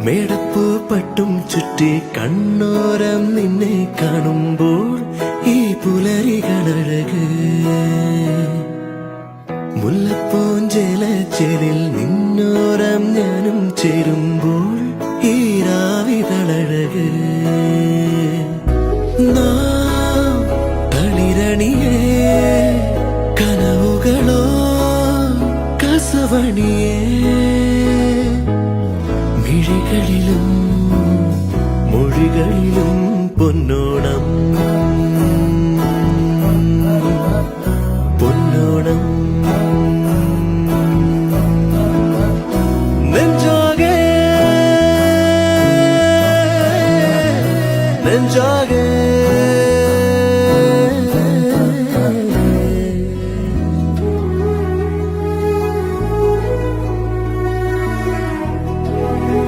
മേടപ്പൂ പട്ടും ചുറ്റി കണ്ണോരം നിന്നെ കാണുമ്പോൾ ഈ പുലരികളഴക് മുല്ലപ്പൂഞ്ചേലച്ചേലിൽ നിന്നോരം ഞാനും ചേരുമ്പോൾ ഈ രാവിതളഴക് നാം തളിരണിയേ കനവുകളോ കസവണിയേ മിഴികളിലും മൊഴികളിലും പൊന്നോണം പൊന്നോണം നെഞ്ചാകെ